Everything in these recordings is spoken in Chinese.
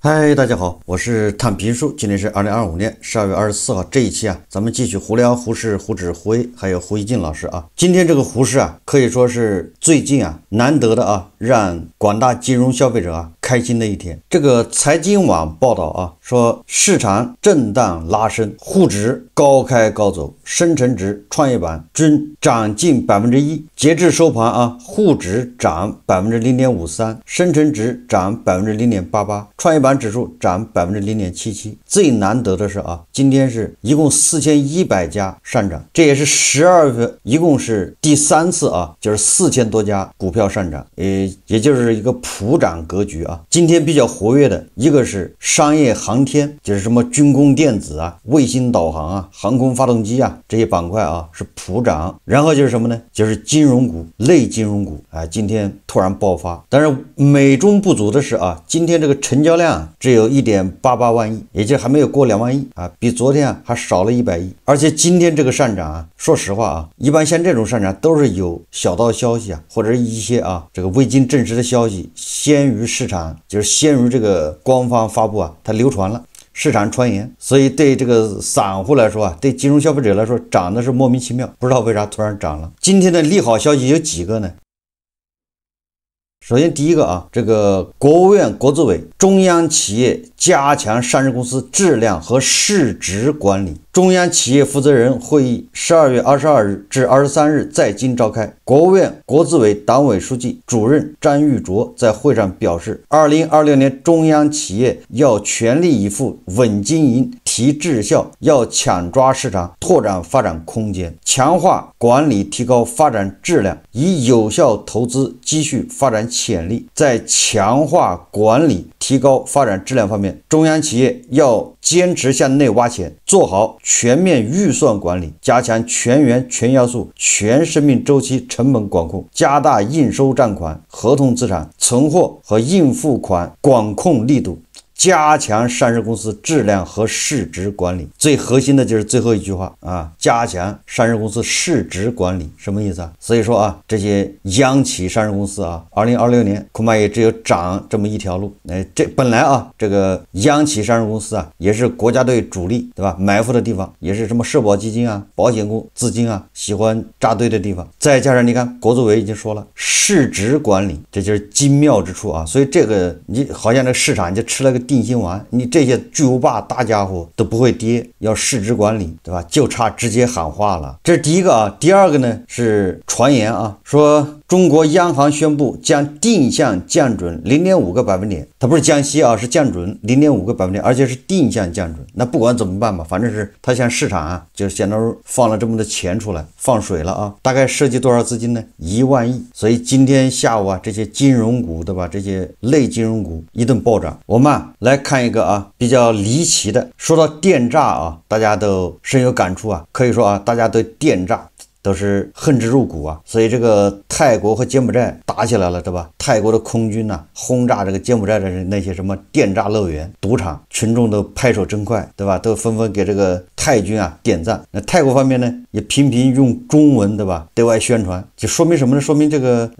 嗨，大家好，我是探评书。今天是2025年12月24號，這一期啊，咱們繼續胡聊胡適、胡指、胡 A 還有胡一靜老師啊。今天這個胡適啊，可以說是最近啊難得的啊，讓廣大金融消費者啊開心的一天。這個財經網報道啊，說市場震盪拉升，滬指高開高走，深成指、創業板均漲近1%。截至收盤啊，滬指漲0.53%，深成指漲0.88%，創業板指數漲0.77%。最難得的是啊，今天是一共4100家上漲，這也是12月一共是第3次啊，就是4000多家股票上漲，也就是一個普漲格局啊。今天比較活躍的一個是商業航天，就是什麼軍工電子啊、衛星導航啊、航空發動機啊這些板塊啊是普漲。然後就是什麼呢？就是金融股、類金融股啊，今天突然爆發。但是美中不足的是啊，今天这個成交量只有1.88萬億，也就還沒有過2萬億啊，比昨天還少了100億。而且今天這個上漲啊，說實話啊，一般像這種上漲都是有小道消息啊，或者一些啊這個未經證實的消息先於市場，就是先于這個官方發布啊，它流傳了，市場傳言，所以對這個散戶來說啊，對金融消費者來說漲的是莫名其妙，不知道為啥突然漲了。今天的利好消息有幾個呢？首先第一個啊，這個國務院國資委中央企業加強上市公司質量和市值管理。中央企業負責人會議12月22日至23日在京召開。國務院國資委黨委書記主任張玉卓在會上表示，2026年中央企業要全力以赴穩經營、提質效，要搶抓市場、拓展發展空間，強化管理、提高發展質量，以有效投資積蓄發展潛力。在強化管理、提高發展質量方面，中央企業要堅持向內挖錢，做好全面預算管理，加強全員全要素全生命周期成本管控，加大应收账款、合同資產、存貨和應付款管控力度，加強上市公司質量和市值管理。最核心的就是最後一句話啊，加強上市公司市值管理，什麼意思啊？所以說啊，這些央企上市公司啊，2026年恐怕也只有漲這麼一條路。這本來啊，這個央企上市公司啊，也是國家隊主力，對吧？埋伏的地方，也是什麼社保基金啊、保險公資金啊喜歡扎堆的地方。再加上你看，國資委已經說了，市值管理，這就是精妙之處啊。所以這個你好像這個市場就吃了個定心丸，你這些巨無霸大家伙都不會跌，要市值管理，對吧？就差直接喊話了。這是第一個啊。第二個呢是傳言啊，說中國央行宣布將定向降準0.5個百分點，它不是降息啊，是降準0.5個百分點，而且是定向降準。那不管怎麼辦吧，反正是它向市場啊，就相當於放了這麼多錢出來，放水了啊。大概涉及多少資金呢？1萬億。所以今天下午啊，這些金融股，對吧？這些類金融股一頓暴漲。我們來看一個啊比較離奇的，說到電詐啊，大家都深有感觸啊，可以說啊，大家對電詐都是恨之入骨啊。所以這個泰國和柬埔寨打起來了，對吧？泰國的空軍啊轟炸這個柬埔寨的那些什麼電詐樂園、賭場，群眾都拍手稱快，對吧？都紛紛給這個泰軍啊點讚。那泰國方面呢，也頻頻用中文，對吧？對外宣傳，就說明什麼呢？說明這個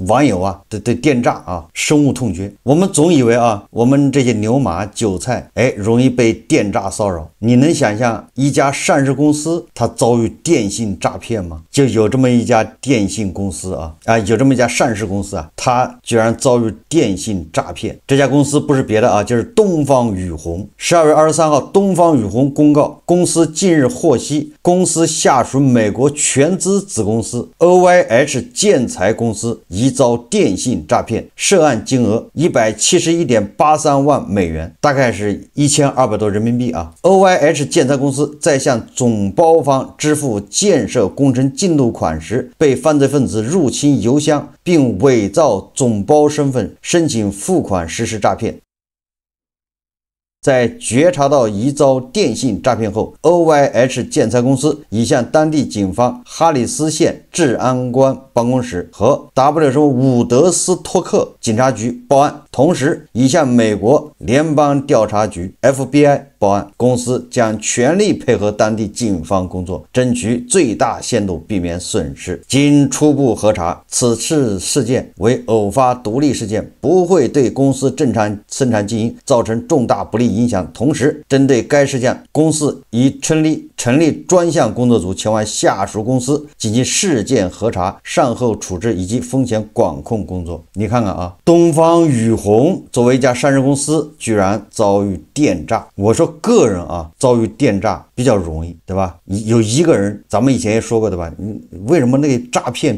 網友啊對電詐啊深惡痛絕。我們總以為啊，我們這些牛馬韭菜容易被電詐騷擾。你能想象一家上市公司它遭遇電信詐騙嗎？就有這麼一家電信公司有這麼一家上市公司啊，它居然遭遇電信詐騙。這家公司不是別的啊，就是東方雨虹。12月23號，東方雨虹公告，公司近日獲悉，公司下屬美國全資子公司 OYH 建材公司疑遭電信詐騙，涉案金額171.83萬美元，大概是1200多人民幣啊。OYH 建材公司在向總包方支付建設工程进度款時，被犯罪分子入侵郵箱，並偽造總包身份申請付款實施詐騙。在覺察到疑遭電信詐騙後， OYH 建材公司已向當地警方哈里斯縣治安官辦公室和伍德斯托克警察局報案，同時已向美國聯邦調查局 FBI 報案，公司將全力配合當地警方工作，爭取最大限度避免損失。經初步核查，此次事件為偶发獨立事件，不會對公司正常生產經營造成重大不利影響。同時，針對該事件，公司已成立專項工作組前往下屬公司進行事件核查、善後處置以及風險管控工作。你看看啊，東方雨虹作為一家上市公司，居然遭遇電詐。我說個人啊，遭遇電詐比較容易，对吧？有一個人，咱們以前也說過，對吧？為什麼那個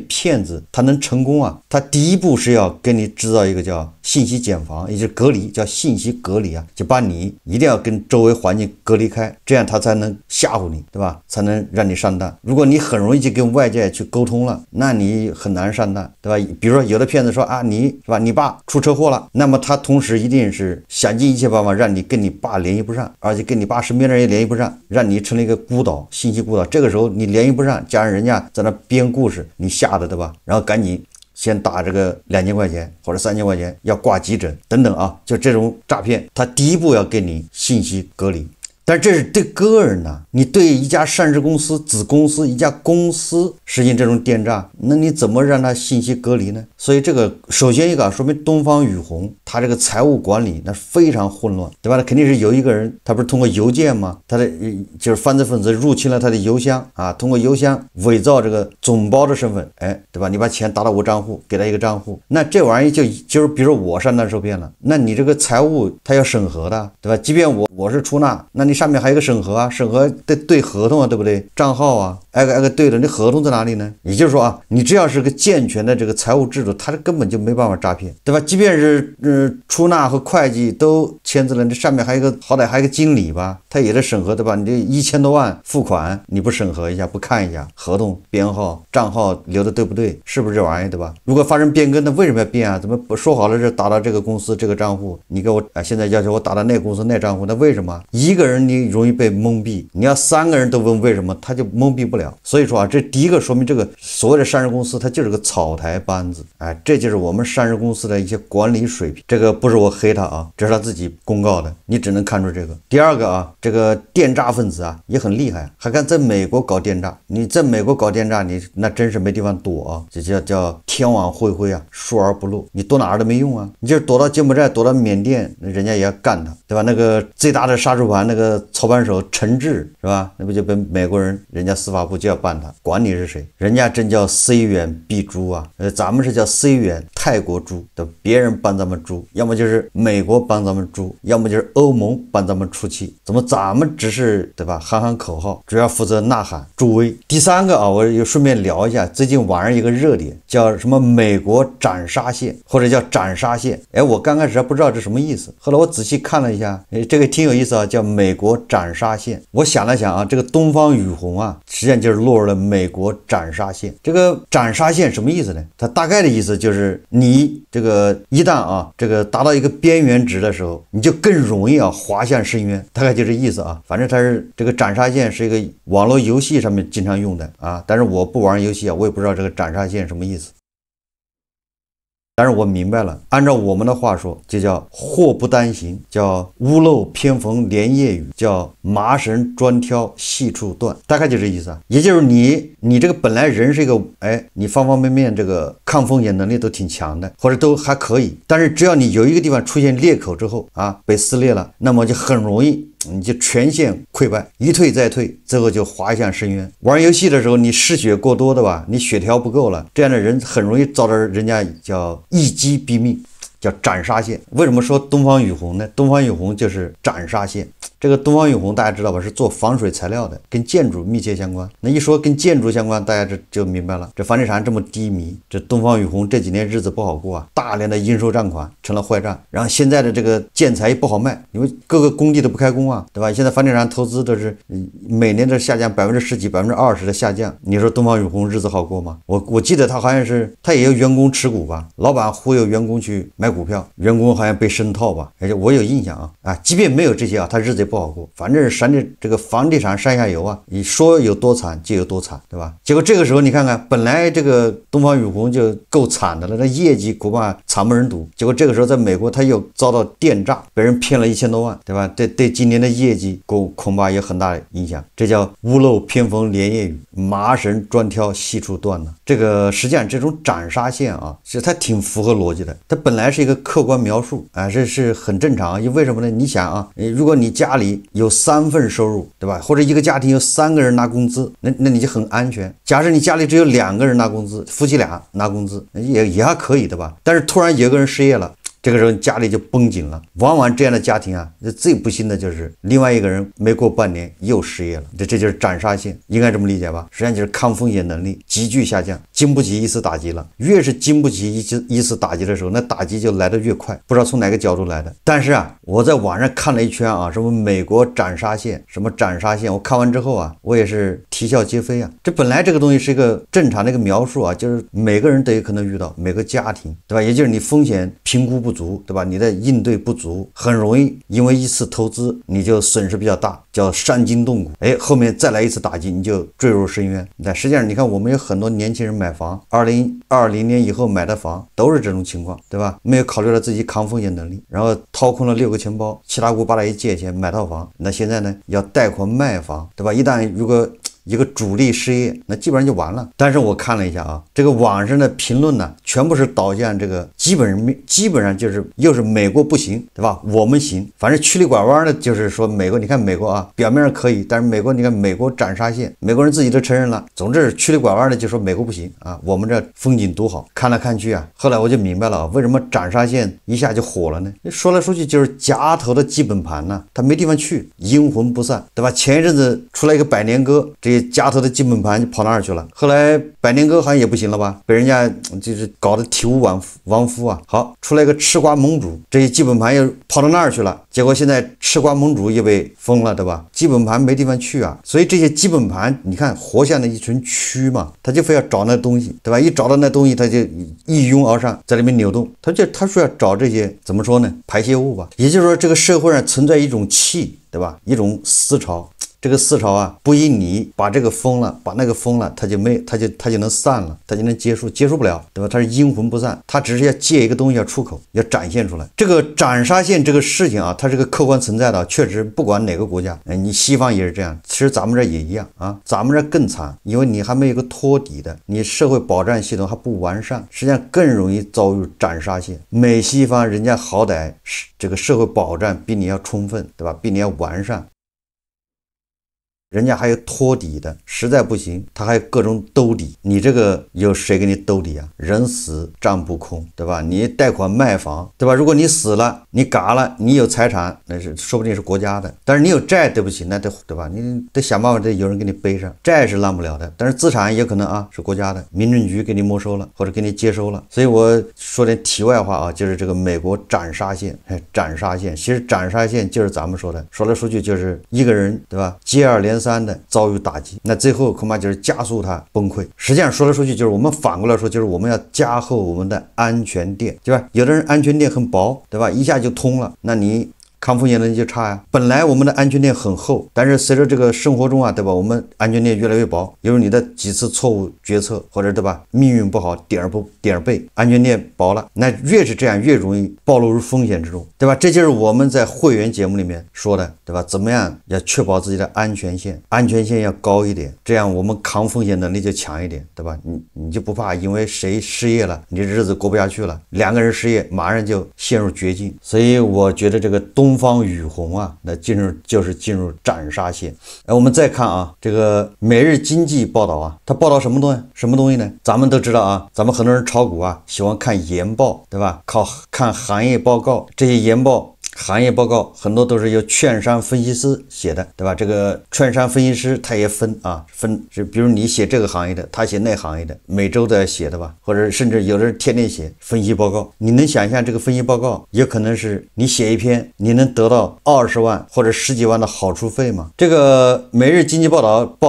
騙子他能成功啊？他第一步是要跟你制造一個叫信息茧房，也就是隔離，叫信息隔離啊，就把你一定要跟周圍環境隔離開，这樣他才能嚇唬你，对吧？才能讓你上當。如果你很容易就跟外界去溝通了，那你很難上當，對吧？比如說有的騙子說啊，你是吧，你爸出車禍了，那麼他同時一定是想盡一切辦法讓你跟你爸聯繫不上，而且跟你爸身邊的人也聯繫不上，讓你成了一個孤島，信息孤島。這個時候你聯繫不上，加上人家在那編故事，你嚇得，對吧？然後趕緊先打這個2000塊錢或者3000塊錢，要掛急診等等啊，就這種詐騙，他第一步要給你信息隔離。但這是對個人呢，你對一家上市公司、子公司、一家公司實行這種電詐，那你怎麼讓他信息隔離呢？所以這個首先一個說明東方雨虹他這個財務管理那非常混亂，對吧？那肯定是有一個人，他不是通過郵件嗎？他的就是犯罪分子入侵了他的郵箱啊，通過郵箱偽造這個總包的身份，哎，對吧？你把錢打到我賬戶，給他一個賬戶，那這玩意就是比如說我上當受騙了，那你這個財務他要審核的，對吧？即便我是出納，那你上面還有一個審核啊，審核得對合同啊，對不對？賬號啊，挨個對的，那合同在哪裡呢？也就是說啊，你只要是個健全的這個財務制度，它根本就沒辦法詐騙，對吧？即便是出納和會計都簽字了，這上面還有一個好歹還有一個經理吧，他也得審核，對吧？你這1000多萬付款，你不審核一下，不看一下合同編號、賬號留的對不對？是不是這玩意儿，對吧？如果發生變更，那為什麼要變啊？怎麼不說好了是打到這個公司這個賬戶，你給我現在要求我打到那個公司那賬戶，那為什麼一個人你容易被蒙蔽，你要3個人都問為什麼，他就蒙蔽不了。所以說啊，這第一個說明這個所謂的上市公司它就是個草台班子，哎，這就是我們上市公司的一些管理水平。这個不是我黑他啊，這是他自己公告的，你只能看出這個。第二個啊，這個電詐分子啊也很厲害，還敢在美國搞電詐。你在美國搞電詐，你那真是沒地方躲啊，這叫天網恢恢啊，疏而不漏。你躲哪兒都沒用啊，你就是躲到柬埔寨，躲到緬甸，人家也要幹他，對吧？那個最大的殺豬盤那個操盤手陳志是吧？那不就被美國人家司法部就要辦他，管你是誰，人家真叫 C 元必誅啊，咱們是叫 C 元泰國豬，对，別人幫咱們誅，要麼就是美國幫咱們誅，要麼就是歐盟幫咱們出氣，怎麼咱們只是對吧喊喊口號，主要負責吶喊助威。第三個啊，我又順便聊一下最近網上一個熱點，叫什麼美國斬殺線或者叫斬殺線，哎，我剛開始還不知道這什麼意思，後來我仔細看了一下，這個挺有意思啊，叫美國斬殺線。我想了想啊，這個東方雨虹啊，實際上就是落入了美國斬殺線。這個斬殺線什麼意思呢？它大概的意思就是你這個一旦啊這個達到一個邊緣值的時候，你就更容易啊滑向深淵，大概就這意思啊。反正它是這個斬殺線是一個網絡遊戲上面經常用的啊，但是我不玩遊戲啊，我也不知道這個斬殺線什麼意思。但是我明白了，按照我們的話說，就叫禍不單行，叫屋漏偏逢連夜雨，叫麻繩專挑細處斷，大概就這意思啊。也就是你這個本來人是一個，哎，你方方面面這個抗風險能力都挺強的，或者都還可以，但是只要你有一個地方出現裂口之後啊，被撕裂了，那麼就很容易你就全線溃敗，一退再退，最後就滑向深淵。玩遊戲的時候你失血過多的吧，你血條不夠了，這樣的人很容易遭到人家叫一擊毙命，叫斬殺線。為什麼說東方雨虹呢？東方雨虹就是斬殺線。這個東方雨虹大家知道吧，是做防水材料的，跟建築密切相關。那一說跟建築相關，大家就明白了，这房地產這麼低迷，這東方雨虹這幾年日子不好過啊，大量的應收賬款成了壞賬，然後現在的這個建材也不好賣，因為各個工地都不開工啊，對吧？現在房地產投資都是每年的下降10%幾、20%的下降，你說東方雨虹日子好過嗎？我記得他好像是他也有員工持股吧，老闆忽悠員工去買股票，員工好像被深套吧，而且我有印象啊，即便沒有這些啊，他日子也不好過。反正這個房地產上下游啊，你說有多慘就有多慘，对吧？結果這個時候你看看，本來這個東方雨虹就夠慘的了，那業績恐怕慘不忍睹。結果這個時候在美國他又遭到電詐，被人騙了1000多萬，對吧？對今年的業績恐怕有很大的影響。這叫屋漏偏逢連夜雨，麻繩專挑細處斷呢。這個實際上這種斩殺線啊，是它挺符合邏輯的。它本來是一個客觀描述啊，這是很正常啊。因為什麼呢？你想啊，如果你家裡有3份收入，对吧？或者一個家庭有3個人拿工資，那你就很安全。假設你家裡只有2個人拿工資，夫妻倆拿工資也還可以的吧？但是突然有個人失業了。這個時候家裡就繃緊了，往往這樣的家庭啊，最不幸的就是另外一個人沒過半年又失業了，這就是斬殺線，應該這麼理解吧？實際上就是抗風險能力急劇下降，經不起一次打擊了。越是經不起一次打擊的時候，那打擊就來得越快，不知道從哪個角度來的。但是啊，我在網上看了一圈啊，什麼美國斬殺線，什麼斬殺線，我看完之後啊，我也是啼笑皆非啊。這本來這個東西是一個正常的一個描述啊，就是每個人都有可能遇到，每個家庭，對吧？也就是你風險評估不足，对吧？你的应对不足，很容易因為一次投資你就損失比較大，叫傷筋動骨。後面再來一次打擊，你就墜入深淵。但實際上你看，我們有很多年輕人買房，2020年以後買的房都是這種情況，對吧？沒有考慮到自己抗風險能力，然後掏空了6個錢包，七大姑八大姨借錢買套房，那現在呢要貸款賣房，对吧？一旦如果一個主力失業，那基本上就完了。但是我看了一下啊，這個網上的評論呢，全部是導向這個基本上就是又是美國不行，對吧？我們行，反正曲裡拐彎的，就是說美國，你看美國啊，表面上可以，但是美國你看美國斬殺線，美國人自己都承認了。總之曲裡拐彎的就說美國不行啊，我們這風景獨好。看來看去啊，後來我就明白了啊，為什麼斬殺線一下就火了呢？說來說去就是夾頭的基本盤呢，它沒地方去，陰魂不散，对吧？前一陣子出來一個百年鴿，這些夾頭的基本盤就跑哪兒去了？後來百年鴿好像也不行了吧，被人家就是搞得體無完膚啊。好，出來一個吃瓜盟主，這些基本盤又跑到那兒去了，結果現在吃瓜盟主也被封了，对吧？基本盤沒地方去啊，所以這些基本盤你看活像的一群蛆嘛，他就非要找那東西，對吧？一找到那東西他就一擁而上，在裡面扭動，他說要找這些怎麼說呢？排泄物吧。也就是說這個社會上存在一種氣，對吧？一種思潮。這個思潮啊，不因你把這個封了，把那個封了，它就能散了，它就能結束不了，对吧？它是陰魂不散，它只是要借一個東西要出口，要展現出來。這個斬殺線這個事情啊，它是個客觀存在的，確實不管哪個國家，你西方也是這樣，其實咱們這也一樣啊，咱們這更慘，因為你還沒有一個托底的，你社會保障系統還不完善，實際上更容易遭遇斬殺線。美西方人家好歹這個社會保障比你要充分，對吧？比你要完善。人家還有托底的，實在不行他還有各種兜底，你這個有誰給你兜底啊？人死賬不空，对吧？你貸款賣房，對吧？如果你死了，你嘎了，你有財產，那是說不定是國家的，但是你有債，對不起，那得，對吧？你得想辦法得有人給你背上，債是爛不了的，但是資產也可能啊是國家的，民政局給你沒收了或者給你接收了。所以我說點題外話啊，就是這個美國斬殺線，斬殺線，其實斬殺線就是咱們說的，說來說去就是一個人，對吧？接二連三的遭遇打擊，那最後恐怕就是加速它崩潰。實際上說來說去就是我們反過來說，就是我們要加厚我們的安全墊，对吧？有的人安全墊很薄，对吧？一下就通了，那你抗風險能力就差呀。本來我們的安全墊很厚，但是隨着这個生活中啊，对吧？我們安全墊越來越薄，因為你的幾次錯誤決策或者，對吧？命運不好，點兒背，安全墊薄了，那越是這樣越容易暴露入風險之中，對吧？這就是我們在會員節目裡面說的，對吧？怎麼樣要確保自己的安全線要高一點，這樣我們抗風險能力就強一點，對吧？你就不怕因為誰失業了，你這日子過不下去了，2個人失業馬上就陷入絕境。所以我覺得這個東方雨虹啊，那就是進入斬殺線。我們再看啊，這個每日經濟報道啊，它報道什麼東西呢？咱們都知道啊，咱們很多人炒股啊，喜歡看研報，對吧？看行業報告，這些研報行業報告很多都是由券商分析師寫的，对吧？這個券商分析師他也分，是比如你寫這個行業的，他寫那行業的，每周都要寫的吧，或者甚至有的人天天寫分析報告。你能想象這個分析報告也可能是你寫一篇你能得到20萬或者10幾萬的好處費嗎？這個每日經濟報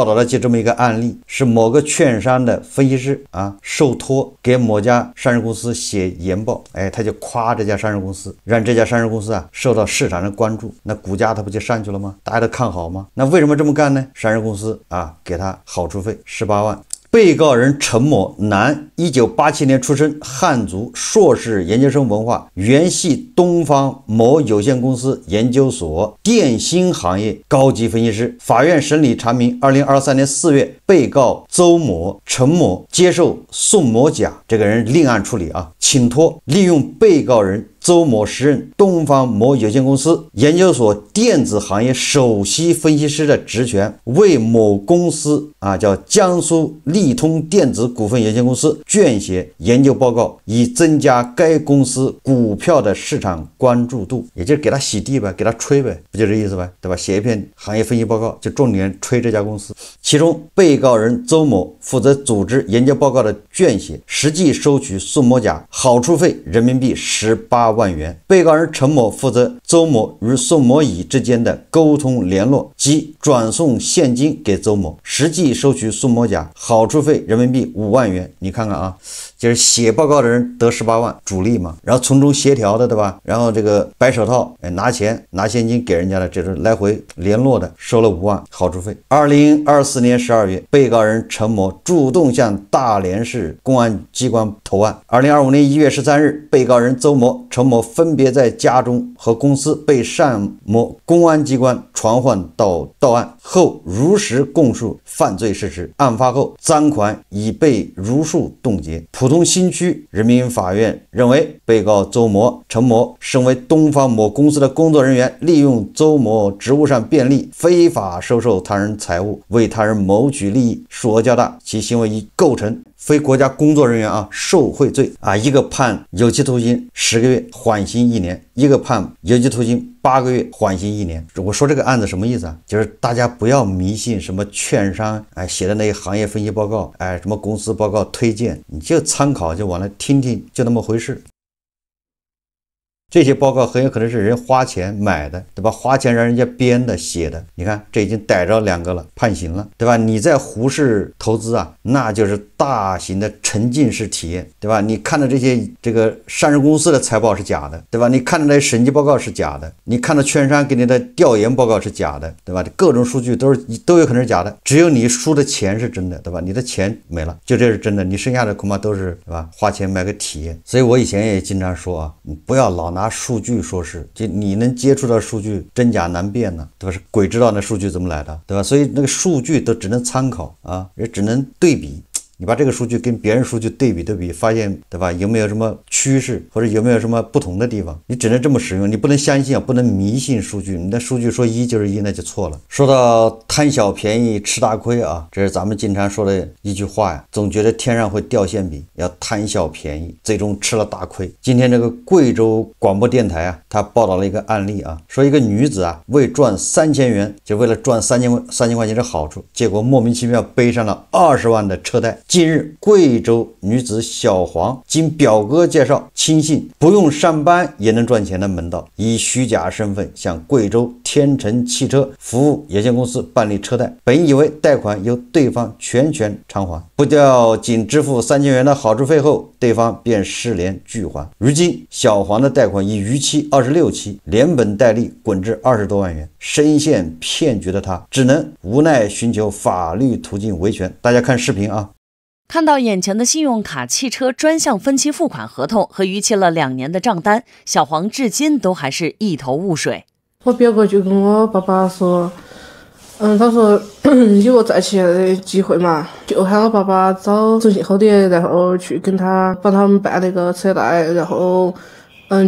道的就這麼一個案例，是某個券商的分析師啊，受托給某家上市公司寫研報，他就誇這家上市公司，讓這家上市公司啊受到市场的關注，那股價它不就上去了嗎？大家都看好嗎？那為什麼這麼幹呢？上市公司啊，給他好處費18萬。被告人陳某，男，1987年出生，漢族，碩士研究生文化，原系東方某有限公司研究所電芯行業高級分析師。法院審理查明，2023年4月，被告周某、陳某接受宋某甲這個人另案處理啊，請託利用被告人周某時任東方某有限公司研究所電子行業首席分析師的職權，為某公司叫江蘇利通電子股份有限公司撰寫研究報告，以增加該公司股票的市場關注度，也就是給他洗地唄，給他吹唄，不就這意思呗，對吧？寫一篇行業分析報告，就重點吹這家公司。其中，被告人周某負責組織研究報告的撰寫，實際收取宋某甲好處費人民幣18萬元。被告人陳某負責周某與宋某乙之間的溝通聯絡及轉送現金給周某，實際收取宋某甲好處費人民幣5萬元。你看看啊，就是寫報告的人得18萬，主力嘛，然後從中協調的，对吧？然后這個白手套，拿錢拿現金給人家的，這是來回聯絡的，收了5萬好處費。2024年12月，被告人陳某主動向大連市公安機關投案。2025年1月13日，被告人周某、陳某分別在家中和公司被上某公安機關傳喚到案後，如實供述犯罪事實。案發後，贓款已被如數凍結。浦東新區人民法院認為，被告周某、陳某身為東方某公司的工作人員，利用周某職務上便利，非法收受他人財物，為他人謀取利益，數額較大，其行為已構成非國家工作人員受賄罪一個判有期徒刑10個月，緩刑1年，一個判有期徒刑8個月，緩刑1年。我說這個案子什麼意思啊？就是大家不要迷信什麼券商寫的那些行業分析報告，什麼公司報告推薦，你就參考就完了，聽聽就那麼回事。這些報告很有可能是人花錢買的，對吧？花錢讓人家編的寫的。你看，這已經逮着2個了，判刑了，对吧？你在胡適投資那就是大型的沉浸式體驗，对吧？你看的這個上市公司的財報是假的，對吧？你看的那審計報告是假的，你看的券商給你的調研報告是假的，對吧？各種數據都有可能是假的，只有你輸的錢是真的，對吧？你的錢沒了，就這是真的，你剩下的恐怕都是，對吧？花錢買個體驗。所以我以前也經常說你不要老拿數據說事，就你能接觸到數據真假難辨呢，对吧？是鬼知道那數據怎麼來的，對吧？所以那個數據都只能參考也只能對比。你把這個數據跟別人數據對比，發現，對吧？有沒有什麼趨勢，或者有沒有什麼不同的地方？你只能這麼使用，你不能相信不能迷信數據。你的數据說1就是1，那就錯了。說到貪小便宜吃大虧這是咱們經常說的一句話呀，總覺得天上會掉餡餅，要貪小便宜，最終吃了大虧。今天這個貴州廣播電台他報道了一個案例說一個女子為賺3000元，就為了賺3000塊錢的好處，結果莫名其妙背上了20萬的車貸。近日，貴州女子小黃經表哥介紹，輕信不用上班也能賺錢的門道，以虛假身份向貴州天成汽車服務有限公司辦理車貸，本以為貸款由對方全權償還，不料僅支付3000元的好處費後，對方便失聯拒還。如今，小黃的貸款已逾期26期，連本帶利滾至20多萬元，深陷騙局的他只能無奈尋求法律途徑維權。大家看視頻看到眼前的信用卡汽車專項分期付款合同和逾期了2年的賬單，小黃至今都還是一頭霧水。我表哥就跟我爸爸說，他說有個再起的機會嘛，就喊我爸爸找征信后的，然後去跟他幫他們辦那個車貸，然後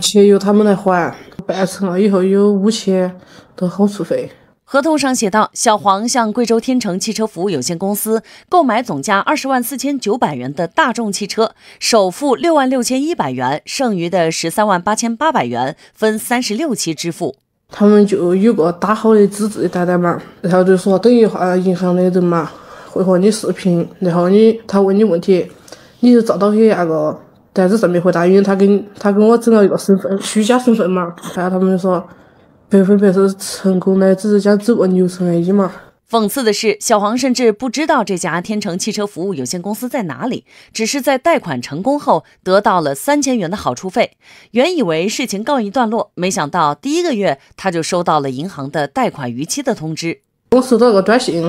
錢由他們來還，辦成了以後有5000的好處費。合同上寫道，小黃向貴州天成汽車服務有限公司購買總價204900元的大眾汽車，首付66100元，剩餘的138800元分36期支付。他們就有個打好的紙質的單單嘛，然後就說等一会兒銀行的人嘛會和你視頻，然後他問你問題，你就照到給那個單子上面回答，因為他跟我整了一個身份虛假身份嘛，然後他們就說100%是成功的，只是想走個流程而已嘛。諷刺的是，小黃甚至不知道這家天成汽車服務有限公司在哪裡，只是在貸款成功後得到了3000元的好處費。原以為事情告一段落，沒想到第1個月他就收到了銀行的貸款逾期的通知。我收到個短信，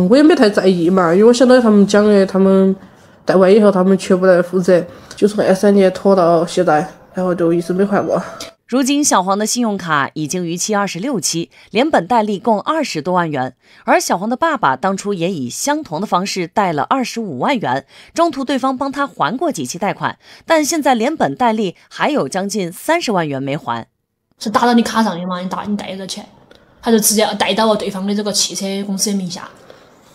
我也沒太在意嘛，因為我想到他們講的，他們貸完以後他們全部來負責，就從23年拖到現在，然後就一直沒還過。如今小黃的信用卡已經逾期26期，連本帶利共20多萬元，而小黃的爸爸當初也以相同的方式貸了25萬元，中途對方幫他還過幾期貸款，但現在連本帶利還有將近30萬元沒還。是打到你卡上的嗎？你貸的錢，他就直接貸到了對方的這個汽車公司的名下。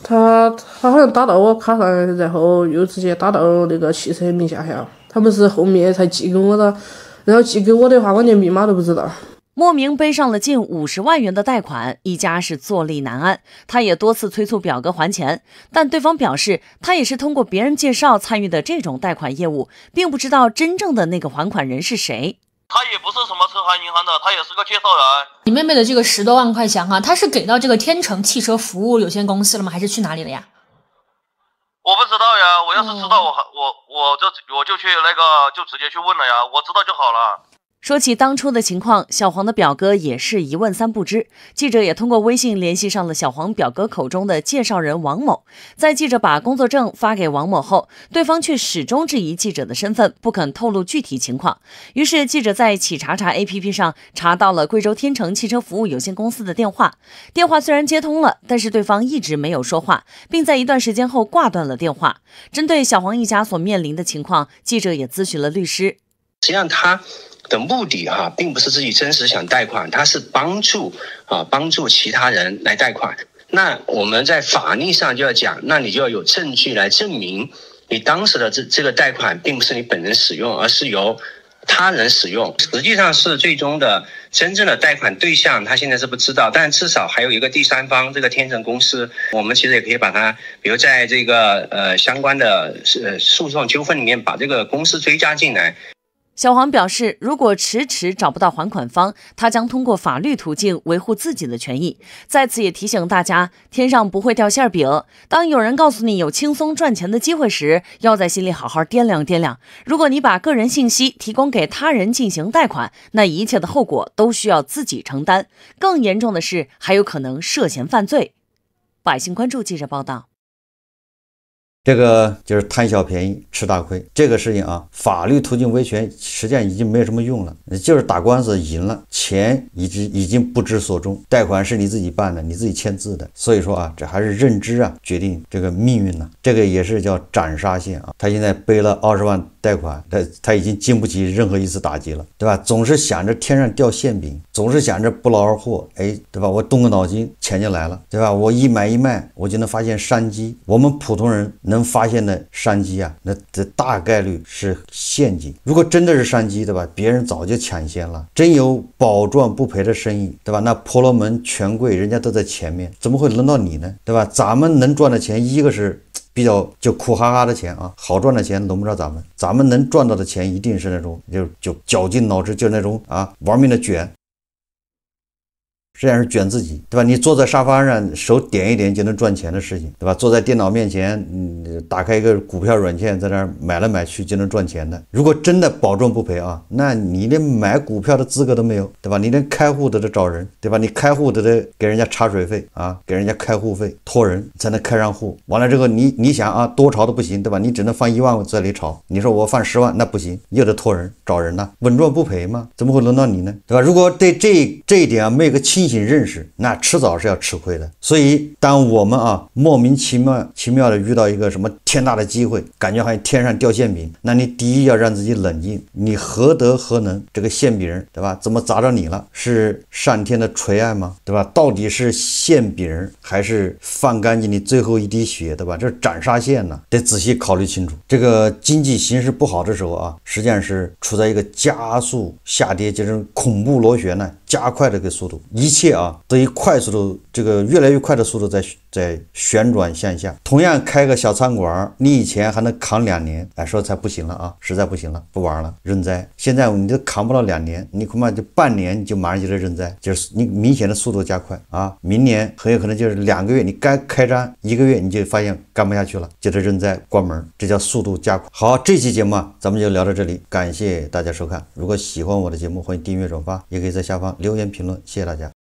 他好像打到我卡上，然後又直接打到那個汽車名下呀。他們是後面才寄給我的。然後寄給我的話，我連密碼都不知道。莫名背上了近50萬元的貸款，一家是坐立難安。他也多次催促表哥還錢，但對方表示他也是通過別人介紹參與的這種貸款業務，並不知道真正的那個還款人是誰。他也不是什麼車行銀行的，他也是個介紹人。你妹妹的這個10多萬塊錢啊，他是給到這個天成汽車服務有限公司了嗎？還是去哪裡了呀？我不知道呀，我要是知道我就去就直接去問了呀，我知道就好了。說起當初的情況，小黃的表哥也是一問三不知。記者也通過微信聯繫上了小黃表哥口中的介紹人王某。在記者把工作證發給王某後，對方卻始終質疑記者的身份，不肯透露具體情況。於是記者在企查查 APP 上查到了貴州天成汽車服務有限公司的電話。電話雖然接通了，但是對方一直沒有說話，並在一段時間後掛斷了電話。針對小黃一家所面臨的情況，記者也諮詢了律師。實際上他的目的並不是自己真實想貸款，他是幫助其他人來貸款。那我們在法律上就要講，那你就要有證據來證明你當時的這個貸款並不是你本人使用，而是由他人使用。實際上是最終的真正的貸款對象，他現在是不知道，但至少還有一個第三方，這個天成公司，我們其實也可以把它，比如在這個相關的訴訟糾紛裡面把這個公司追加進來。小黃表示，如果遲遲找不到還款方，他將通過法律途徑維護自己的權益。在此也提醒大家，天上不會掉餡餅。當有人告訴你有輕鬆賺錢的機會時，要在心裡好好掂量掂量。如果你把個人信息提供給他人進行貸款，那一切的後果都需要自己承擔。更嚴重的是，還有可能涉嫌犯罪。百姓關注记者報道。這個就是貪小便宜吃大虧，這個事情法律途徑維權實際上已經沒有什麼用了，就是打官司贏了，錢已經不知所終，貸款是你自己辦的，你自己簽字的，所以說這還是認知決定這個命運呢，這個也是叫斬殺線他現在背了20萬貸款，他已經經不起任何一次打擊了，對吧？總是想着天上掉餡餅，總是想着不勞而獲，對吧？我動個腦筋，錢就來了，對吧？我一買一賣，我就能發現商機。我們普通人能發現的商機那这大概率是陷阱。如果真的是商機，对吧？別人早就搶先了。真有保賺不賠的生意，對吧？那婆羅門權貴人家都在前面，怎麼會輪到你呢？對吧？咱們能賺的錢，一個是比較就苦哈哈的錢好賺的錢輪不着咱們能賺到的錢一定是那種就絞盡腦汁，就是那種玩命的捲。實際上是捲自己，對吧？你坐在沙發上手點一點就能賺錢的事情，對吧？坐在電腦面前打開一個股票軟件在那兒買來買去就能賺錢的。如果真的保證不賠那你連買股票的資格都沒有，對吧？你連開戶都得找人，對吧？你開戶都得給人家查水費給人家開戶費，托人才能開上戶。完了之後你想多炒都不行，對吧？你只能放1萬在裡炒，你說我放10萬那不行，又得托人找人呢，穩賺不賠嘛，怎麼會輪到你呢？對吧？如果对這一點沒有個清醒認識，那遲早是要吃虧的。所以當我們莫名其妙的遇到一個什麼天大的機會，感覺好像天上掉餡餅，那你第一要讓自己冷靜，你何德何能，這個餡餅對吧？怎麼砸着你了？是上天的垂愛嗎？對吧？到底是餡餅還是放乾淨你最後一滴血，對吧？這斬殺線呢，得仔細考慮清楚。這個經濟形勢不好的時候實際上是處在一個加速下跌，就是恐怖螺旋呢加快的一個速度，一切都以快速度，這個越來越快的速度在旋轉向下。同樣開個小餐館，你以前還能扛2年，哎，說才不行了啊，實在不行了，不玩了，認栽。現在你都扛不到2年，你恐怕就半年你就馬上就得認栽，就是你明顯的速度加快啊。明年很有可能就是2個月，你剛開張1個月你就發現幹不下去了，就得認栽關門，這叫速度加快。好，這期節目啊，咱們就聊到這裡，感謝大家收看。如果喜歡我的節目，歡迎訂閱轉發，也可以在下方留言評論，謝謝大家。